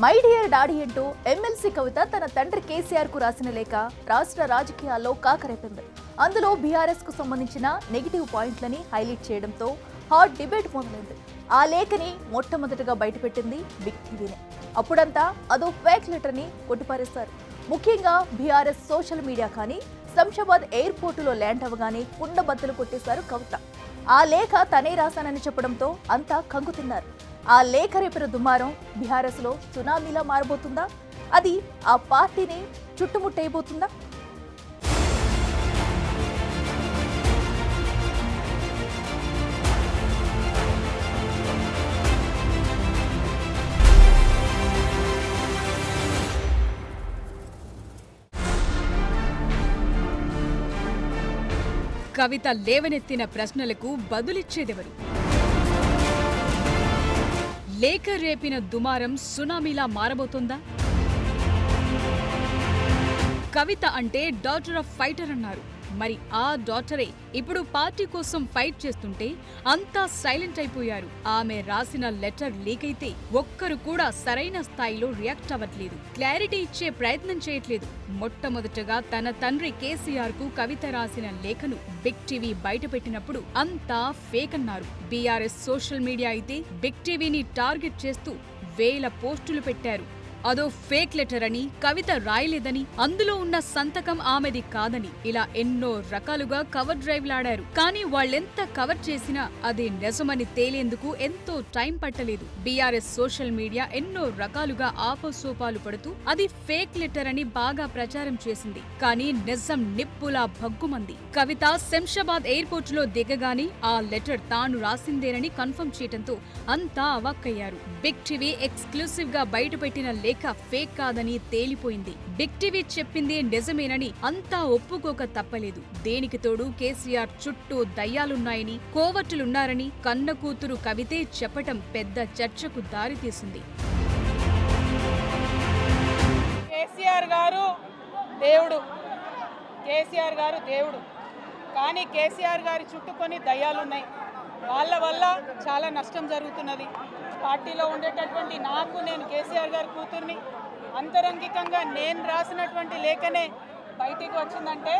My dear daddy అంటూ MLC కవిత తన తండ్రి కేసీఆర్ కు రాసిన లేఖ రాష్ట్ర రాజకీయాల్లో కాకరేపింది. అందులో బీఆర్ఎస్ కు సంబంధించిన నెగిటివ్ పాయింట్లని హైలైట్ చేయడంతో హాట్ డిబేట్ మొదలైంది. ఆ లేఖని మొట్టమొదటిగా బయటపెట్టింది బిగ్ టీవీనే. అప్పుడంతా అదో ఫేక్ లెటర్ ని కొట్టిపారేశారు. ముఖ్యంగా బీఆర్ఎస్ సోషల్ మీడియా కానీ శంషాబాద్ ఎయిర్పోర్టులో ల్యాండ్ అవ్వగానే కుండబద్దలు కొట్టేశారు కవిత. ఆ లేఖ తనే రాశానని చెప్పడంతో అంతా కంగు తిన్నారు. ఆ లేఖ రేపిన దుమారం బీఆర్ఎస్ లో సునామీలా మారబోతుందా? అది ఆ పార్టీని చుట్టుముట్టేయబోతుందా? కవిత లేవనెత్తిన ప్రశ్నలకు బదులిచ్చేదెవరు? లేఖ రేపిన దుమారం సునామీలా మారబోతోందా? కవిత అంటే డాటర్ ఆఫ్ ఫైటర్ అన్నారు. మరి ఆ డాటరే ఇప్పుడు పార్టీ కోసం ఫైట్ చేస్తుంటే అంతా సైలెంట్ అయిపోయారు. ఆమె రాసిన లెటర్ లీక్ అయితే ఒక్కరు కూడా సరైన స్థాయిలో రియాక్ట్ అవ్వట్లేదు, క్లారిటీ ఇచ్చే ప్రయత్నం చేయట్లేదు. మొట్టమొదటగా తన తండ్రి కేసీఆర్ కు కవిత రాసిన లేఖను బిగ్ టీవీ బయటపెట్టినప్పుడు అంతా ఫేక్ అన్నారు. బీఆర్ఎస్ సోషల్ మీడియా అయితే బిగ్ టీవీని టార్గెట్ చేస్తూ వేల పోస్టులు పెట్టారు. అదో ఫేక్ లెటర్ అని, కవిత రాయలేదని, అందులో ఉన్న సంతకం ఆమెది కాదని ఇలా ఎన్నో రకాలుగా కవర్ డ్రైవ్లాడారు. కానీ వాళ్ళెంత కవర్ చేసినా అది నిజమని తేలేందుకు ఎంతో టైం పట్టలేదు. బీఆర్ఎస్ సోషల్ మీడియా ఎన్నో రకాలుగా ఆపసోపాలు పడుతూ అది ఫేక్ లెటర్ అని బాగా ప్రచారం చేసింది. కానీ నిజం నిప్పులా భగ్గుమంది. కవిత శంషాబాద్ ఎయిర్పోర్ట్ లో దిగగానే ఆ లెటర్ తాను రాసిందేనని కన్ఫర్మ్ చేయడంతో అంతా అవాక్కయ్యారు. బిగ్ టీవీ ఎక్స్క్లూసివ్ గా బయటపెట్టిన లేఖ ఫేక్ కాదని తేలిపోయింది. బిగ్ టీవీ చెప్పింది నిజమేనని అంతా ఒప్పుకోక తప్పలేదు. దేనికి తోడు కేసీఆర్ చుట్టూ దయ్యాలున్నాయని, కోవట్టులున్నారని కన్న కూతురు కవితే చెప్పటం పెద్ద చర్చకు దారితీసింది. కేసీఆర్ గారు దేవుడు, కేసీఆర్ గారు దేవుడు, కానీ కేసీఆర్ గారి చుట్టూ కొన్ని దయ్యాలున్నాయి. వాళ్ళ వల్ల చాలా నష్టం జరుగుతున్నది. పార్టీలో ఉండేటటువంటి నేను కేసీఆర్ గారి కూతుర్ని, అంతరంగికంగా నేను రాసినటువంటి లేఖనే బయటికి వచ్చిందంటే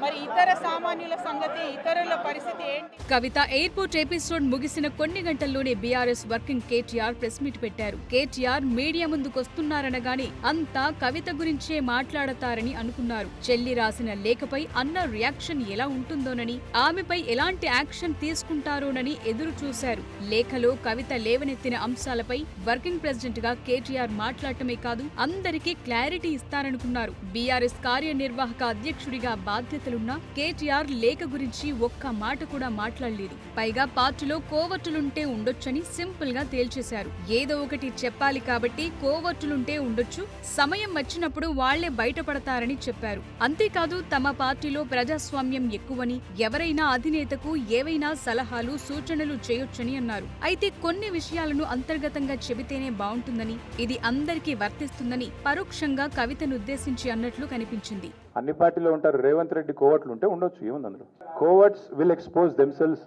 మరి ఇతర సామాన్యుల సంగతి, ఇతరుల పరిస్థితి ఏంటి? కవిత ఎయిర్పోర్ట్ ఎపిసోడ్ ముగిసిన కొన్ని గంటల్లోనే BRS working KTR press meet పెట్టారు. కేటీఆర్ మీడియా ముందుకొస్తున్నారనగానే అంతా కవిత గురించే మాట్లాడతారని అనుకున్నారు. చెల్లి రాసిన లేఖపై అన్న రియాక్షన్ ఎలా ఉంటుందోనని, ఆమెపై ఎలాంటి యాక్షన్ తీసుకుంటారోనని ఎదురు చూశారు. లేఖలో కవిత లేవనెత్తిన అంశాలపై వర్కింగ్ ప్రెసిడెంట్ గా కేటీఆర్ మాట్లాడటమే కాదు, అందరికీ క్లారిటీ ఇస్తారనుకున్నారు. బీఆర్ఎస్ కార్యనిర్వాహక అధ్యక్షుడిగా బాధ్యతలున్న కేటీఆర్ లేఖ గురించి ఒక్క మాట కూడా మాట్లాడలేదు. పైగా పార్టీలో కోవట్టులుంటే ఉండొచ్చని సింపుల్ గా తేల్చేశారు. ఏదో ఒకటి చెప్పాలి కాబట్టి కోవట్టులుంటే ఉండొచ్చు, సమయం వచ్చినప్పుడు వాళ్లే బయటపడతారని చెప్పారు. అంతేకాదు తమ పార్టీలో ప్రజాస్వామ్యం ఎక్కువని, ఎవరైనా అధినేతకు ఏవైనా సలహాలు, సూచనలు చేయొచ్చని అన్నారు. అయితే కొన్ని విషయాలను అంతర్గతంగా చెబితేనే బాగుంటుందని, ఇది అందరికీ వర్తిస్తుందని పరోక్షంగా కవితను ఉద్దేశించి అన్నట్లు కనిపించింది. అన్ని పార్టీలో ఉంటారు. రేవంత్ రెడ్డి కోవర్ట్లు ఉంటే ఉండొచ్చు, ఏముంది అందులో. Coverts will expose themselves,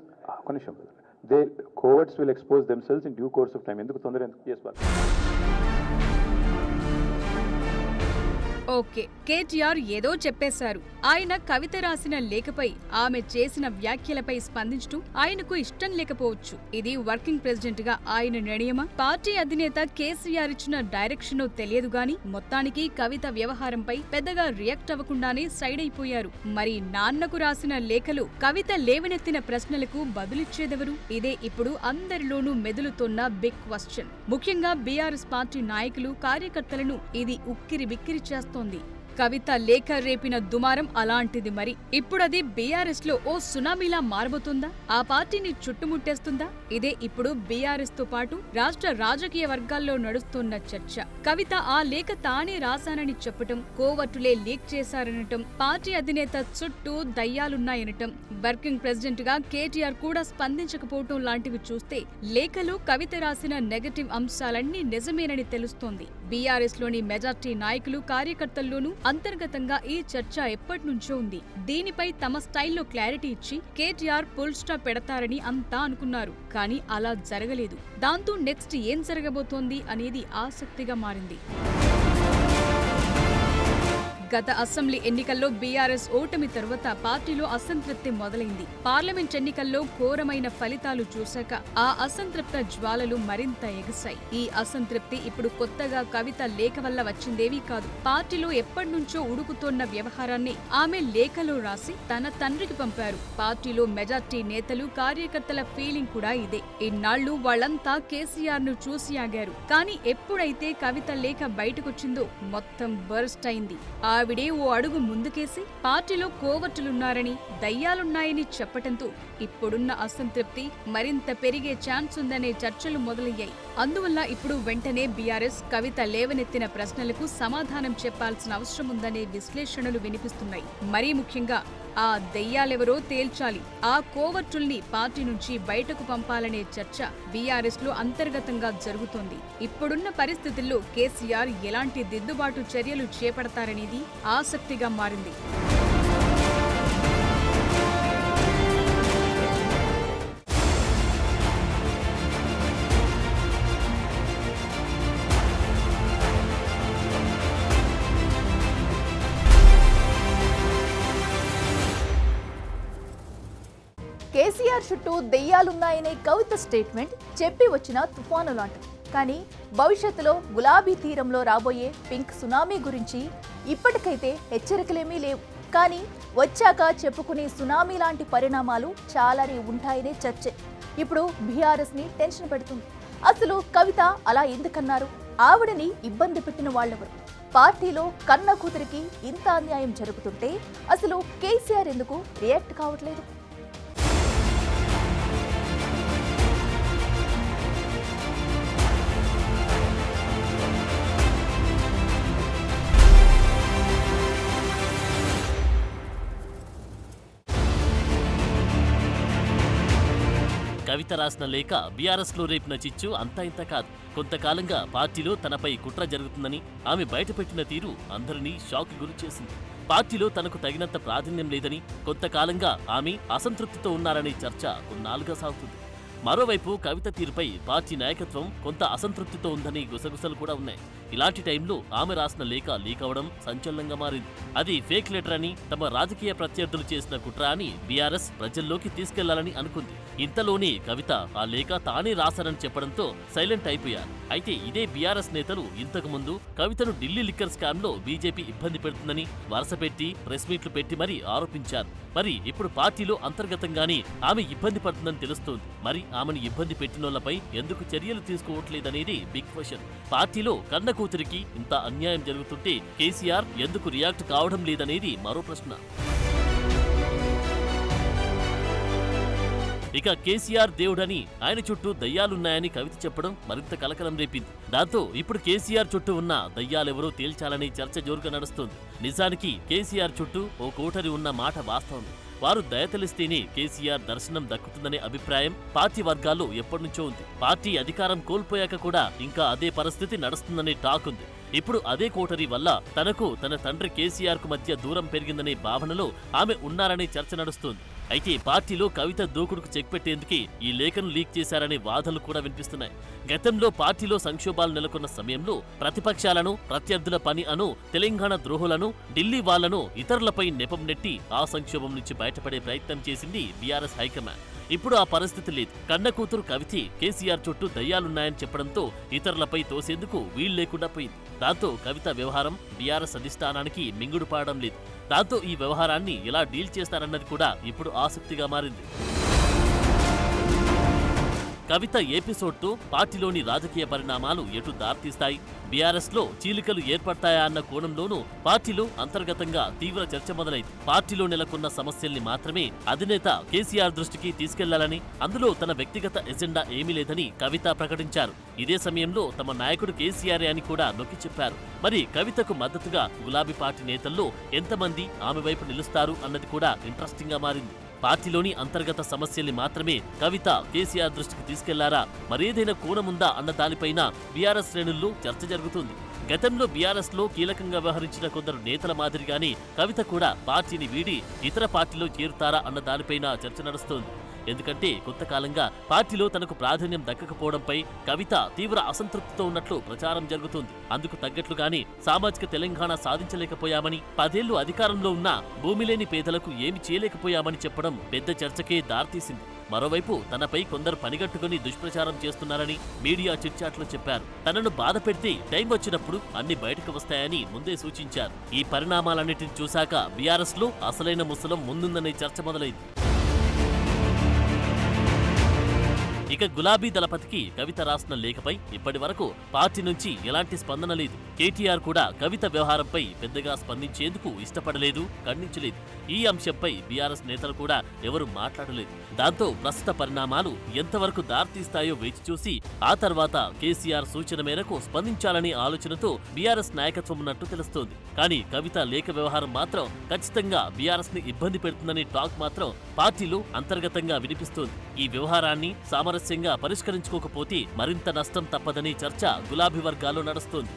coverts will expose themselves in due course of time. ఎందుకు తొందర, ఎందుకు చేసుకోవాలి? ఓకే, కేటీఆర్ ఏదో చెప్పేశారు. ఆయన కవిత రాసిన లేఖపై ఆమె చేసిన వ్యాఖ్యలపై స్పందించడం ఆయనకు ఇష్టం లేకపోవచ్చు. ఇది వర్కింగ్ ప్రెసిడెంట్ గా ఆయన నిర్ణయమా, పార్టీ అధినేత కేసీఆర్ ఇచ్చిన డైరెక్షన్ తెలియదు గాని మొత్తానికి కవిత వ్యవహారంపై పెద్దగా రియాక్ట్ అవ్వకుండానే సైడ్ అయిపోయారు. మరి నాన్నకు రాసిన లేఖలు కవిత లేవనెత్తిన ప్రశ్నలకు బదులిచ్చేదెవరు? ఇదే ఇప్పుడు అందరిలోనూ మెదులుతోన్న బిగ్ క్వశ్చన్. ముఖ్యంగా బీఆర్ఎస్ పార్టీ నాయకులు, కార్యకర్తలను ఇది ఉక్కిరి బిక్కిరి చేస్తోంది. కవిత లేఖ రేపిన దుమారం అలాంటిది. మరి ఇప్పుడది బీఆర్ఎస్ లో ఓ సునామీలా మారబోతుందా? ఆ పార్టీని చుట్టుముట్టేస్తుందా? ఇదే ఇప్పుడు బీఆర్ఎస్ తో పాటు రాష్ట్ర రాజకీయ వర్గాల్లో నడుస్తున్న చర్చ. కవిత ఆ లేఖ తానే రాశానని చెప్పటం, కోవట్టులే లీక్ చేశారనటం, పార్టీ అధినేత చుట్టూ దయ్యాలున్నాయనటం, వర్కింగ్ ప్రెసిడెంట్ గా కేటీఆర్ కూడా స్పందించకపోవటం లాంటివి చూస్తే లేఖలో కవిత రాసిన నెగటివ్ అంశాలన్నీ నిజమేనని తెలుస్తోంది. బీఆర్ఎస్ లోని మెజార్టీ నాయకులు, కార్యకర్తల్లోనూ అంతర్గతంగా ఈ చర్చ ఎప్పటినుంచో ఉంది. దీనిపై తమ స్టైల్లో క్లారిటీ ఇచ్చి కేటీఆర్ ఫుల్ స్టాప్ పెడతారని అంతా అనుకున్నారు. కానీ అలా జరగలేదు. దాంతో నెక్స్ట్ ఏం జరగబోతోంది అనేది ఆసక్తిగా మారింది. గత అసెంబ్లీ ఎన్నికల్లో బీఆర్ఎస్ ఓటమి తర్వాత పార్టీలో అసంతృప్తి మొదలైంది. పార్లమెంట్ ఎన్నికల్లో ఘోరమైన ఫలితాలు చూశాక ఆ అసంతృప్త జ్వాలలు మరింత ఎగసాయి. ఈ అసంతృప్తి ఇప్పుడు కొత్తగా కవిత లేఖ వల్ల వచ్చిందేవీ కాదు. పార్టీలో ఎప్పటినుంచో ఉడుకుతోన్న వ్యవహారాన్ని ఆమె లేఖలో రాసి తన తండ్రికి పంపారు. పార్టీలో మెజార్టీ నేతలు, కార్యకర్తల ఫీలింగ్ కూడా ఇదే. ఇన్నాళ్లు వాళ్లంతా కేసీఆర్ ను చూసి ఆగారు. కానీ ఎప్పుడైతే కవిత లేఖ బయటకొచ్చిందో మొత్తం బర్స్ట్ అయింది. ఆవిడే ఓ అడుగు ముందుకేసి పార్టీలో కోవర్టులున్నారని, దయ్యాలున్నాయని చెప్పటంతో ఇప్పుడున్న అసంతృప్తి మరింత పెరిగే ఛాన్స్ ఉందనే చర్చలు మొదలయ్యాయి. అందువల్ల ఇప్పుడు వెంటనే బీఆర్ఎస్ కవిత లేవనెత్తిన ప్రశ్నలకు సమాధానం చెప్పాల్సిన అవసరం ఉందనే విశ్లేషణలు వినిపిస్తున్నాయి. మరీ ముఖ్యంగా ఆ దెయ్యాలెవరో తేల్చాలి, ఆ కోవర్టుల్ని పార్టీ నుంచి బయటకు పంపాలనే చర్చ బీఆర్ఎస్ లో అంతర్గతంగా జరుగుతోంది. ఇప్పుడున్న పరిస్థితుల్లో కేసీఆర్ ఎలాంటి దిద్దుబాటు చర్యలు చేపడతారనేది ఆసక్తిగా మారింది. కేసీఆర్ చుట్టూ దెయ్యాలున్నాయనే కవిత స్టేట్మెంట్ చెప్పి వచ్చిన తుఫాను లాంటిది. కానీ భవిష్యత్తులో గులాబీ తీరంలో రాబోయే పింక్ సునామీ గురించి ఇప్పటికైతే హెచ్చరికలేమీ లేవు. కానీ వచ్చాక చెప్పుకునే సునామీ లాంటి పరిణామాలు చాలానే ఉంటాయనే చర్చే ఇప్పుడు బీఆర్ఎస్ ని టెన్షన్ పెడుతుంది. అసలు కవిత అలా ఎందుకన్నారు? ఆవిడని ఇబ్బంది పెట్టిన వాళ్ళెవరు? పార్టీలో కన్న కూతురికి ఇంత అన్యాయం జరుగుతుంటే అసలు కేసీఆర్ ఎందుకు రియాక్ట్ కావట్లేదు? కవిత రాసిన లేఖ బీఆర్ఎస్ లో రేపిన చిచ్చు అంతా ఇంత కాదు. కొంతకాలంగా పార్టీలో తనపై కుట్ర జరుగుతుందని ఆమె బయటపెట్టిన తీరు అందరినీ షాక్ గురి చేసింది. పార్టీలో తనకు తగినంత ప్రాధాన్యం లేదని, కొంతకాలంగా ఆమె అసంతృప్తితో ఉన్నారనే చర్చ కొన్నాళ్లుగా సాగుతుంది. మరోవైపు కవిత తీరుపై పార్టీ నాయకత్వం కొంత అసంతృప్తితో ఉందని గుసగుసలు కూడా ఉన్నాయి. ఇలాంటి టైంలో ఆమె రాసిన లేఖ లీక్ అవడం సంచలనంగా మారింది. అది ఫేక్ లెటర్ అని, తమ రాజకీయ ప్రత్యర్థులు చేసిన కుట్ర అని బీఆర్ఎస్ ప్రజల్లోకి తీసుకెళ్లాలని అనుకుంది. ఇంతలోనే కవిత ఆ లేఖ తానే రాశారని చెప్పడంతో సైలెంట్ అయిపోయారు. అయితే ఇదే బీఆర్ఎస్ నేతలు ఇంతకు ముందు కవితను ఢిల్లీ లిక్కర్ స్కామ్ లో బీజేపీ ఇబ్బంది పెడుతుందని వరుస పెట్టి ప్రెస్ మీట్లు పెట్టి మరీ ఆరోపించారు. మరి ఇప్పుడు పార్టీలో అంతర్గతంగానే ఆమె ఇబ్బంది పడుతుందని తెలుస్తోంది. మరి ఆమెను ఇబ్బంది పెట్టినోళ్లపై ఎందుకు చర్యలు తీసుకోవట్లేదనేది బిగ్ క్వశ్చన్. పార్టీలో కన్న కూతురికి ఇంత అన్యాయం జరుగుతుంటే కేసీఆర్ ఎందుకు రియాక్ట్ కావడం లేదనేది మరో ప్రశ్న. ఇక కేసీఆర్ దేవుడని, ఆయన చుట్టూ దయ్యాలున్నాయని కవిత చెప్పడం మరింత కలకలం రేపింది. దాంతో ఇప్పుడు కేసీఆర్ చుట్టూ ఉన్న దయ్యాలెవరో తేల్చాలనే చర్చ జోరుగా నడుస్తోంది. నిజానికి కేసీఆర్ చుట్టూ ఓ కోటరి ఉన్న మాట వాస్తవం. వారు దయతలిస్తేనే కేసీఆర్ దర్శనం దక్కుతుందనే అభిప్రాయం పార్టీ వర్గాల్లో ఎప్పటినుంచో ఉంది. పార్టీ అధికారం కోల్పోయాక కూడా ఇంకా అదే పరిస్థితి నడుస్తుందనే టాక్ ఉంది. ఇప్పుడు అదే కోటరి వల్ల తనకు, తన తండ్రి కేసీఆర్ కు మధ్య దూరం పెరిగిందనే భావనలో ఆమె ఉన్నారనే చర్చ నడుస్తోంది. అయితే పార్టీలో కవిత దూకుడుకు చెక్ పెట్టేందుకే ఈ లేఖను లీక్ చేశారనే వాదనలు కూడా వినిపిస్తున్నాయి. గతంలో పార్టీలో సంక్షోభాలు నెలకొన్న సమయంలో ప్రతిపక్షాలను, ప్రత్యర్థుల పని అను, తెలంగాణ ద్రోహులను, ఢిల్లీ వాళ్లను ఇతరులపై నెపం నెట్టి ఆ సంక్షోభం నుంచి బయటపడే ప్రయత్నం చేసింది బీఆర్ఎస్ హైకమాండ్. ఇప్పుడు ఆ పరిస్థితి లేదు. కన్న కూతురు కవితే కేసీఆర్ చుట్టూ దయ్యాలున్నాయని చెప్పడంతో ఇతరులపై తోసేందుకు వీలు లేకుండా పోయింది. దాంతో కవిత వ్యవహారం బీఆర్ఎస్ అధిష్టానానికి మింగుడు పాడడం లేదు. దాంతో ఈ వ్యవహారాన్ని ఎలా డీల్ చేస్తారన్నది కూడా ఇప్పుడు ఆసక్తిగా మారింది. కవిత ఎపిసోడ్తో పార్టీలోని రాజకీయ పరిణామాలు ఎటు దారితీస్తాయి, బీఆర్ఎస్ లో చీలికలు ఏర్పడతాయా అన్న కోణంలోనూ పార్టీలో అంతర్గతంగా తీవ్ర చర్చ మొదలైంది. పార్టీలో నెలకొన్న సమస్యల్ని మాత్రమే అధినేత కేసీఆర్ దృష్టికి తీసుకెళ్లాలని, అందులో తన వ్యక్తిగత ఎజెండా ఏమీ లేదని కవిత ప్రకటించారు. ఇదే సమయంలో తమ నాయకుడు కేసీఆర్ అని కూడా నొక్కి చెప్పారు. మరి కవితకు మద్దతుగా గులాబీ పార్టీ నేతల్లో ఎంతమంది ఆమె వైపు నిలుస్తారు అన్నది కూడా ఇంట్రెస్టింగ్ గా మారింది. పార్టీలోని అంతర్గత సమస్యల్ని మాత్రమే కవిత కేసీఆర్ దృష్టికి తీసుకెళ్లారా, మరేదైనా కోణముందా అన్న దానిపైన బీఆర్ఎస్ శ్రేణుల్లో చర్చ జరుగుతుంది. గతంలో బీఆర్ఎస్ లో కీలకంగా వ్యవహరించిన కొందరు నేతల మాదిరిగానే కవిత కూడా పార్టీని వీడి ఇతర పార్టీలో చేరుతారా అన్న దానిపైన చర్చ నడుస్తోంది. ఎందుకంటే కొంతకాలంగా పార్టీలో తనకు ప్రాధాన్యం దక్కకపోవడంపై కవిత తీవ్ర అసంతృప్తితో ఉన్నట్లు ప్రచారం జరుగుతుంది. అందుకు తగ్గట్లుగానే సామాజిక తెలంగాణ సాధించలేకపోయామని, 10 ఏళ్లు అధికారంలో ఉన్న భూమిలేని పేదలకు ఏమి చేయలేకపోయామని చెప్పడం పెద్ద చర్చకే దారితీసింది. మరోవైపు తనపై కొందరు పనిగట్టుకుని దుష్ప్రచారం చేస్తున్నారని మీడియా చిట్చాట్లో చెప్పారు. తనను బాధ పెడితే టైం వచ్చినప్పుడు అన్ని బయటకు వస్తాయని ముందే సూచించారు. ఈ పరిణామాలన్నిటిని చూశాక బీఆర్ఎస్ లో అసలైన ముసలం ముందుందనే చర్చ మొదలైంది. ఇక గులాబీ దళపతికి కవిత రాసిన లేఖపై ఇప్పటి వరకు పార్టీ నుంచి ఎలాంటి స్పందన లేదు. కేటీఆర్ కూడా కవిత వ్యవహారంపై పెద్దగా స్పందించేందుకు ఇష్టపడలేదు, ఖండించలేదు. ఈ అంశంపై బీఆర్ఎస్ నేతలు కూడా ఎవరు మాట్లాడలేదు. దాంతో ప్రస్తుత పరిణామాలు ఎంతవరకు దారితీస్తాయో వేచి చూసి ఆ తర్వాత కేసీఆర్ సూచన మేరకు స్పందించాలనే ఆలోచనతో బీఆర్ఎస్ నాయకత్వం ఉన్నట్టు తెలుస్తోంది. కానీ కవిత లేఖ వ్యవహారం మాత్రం ఖచ్చితంగా బీఆర్ఎస్ ని ఇబ్బంది పెడుతుందనే టాక్ మాత్రం పార్టీలో అంతర్గతంగా వినిపిస్తోంది. ఈ వ్యవహారాన్ని సామరస్యంగా పరిష్కరించుకోకపోతే మరింత నష్టం తప్పదనే చర్చ గులాబీ వర్గాల్లో నడుస్తోంది.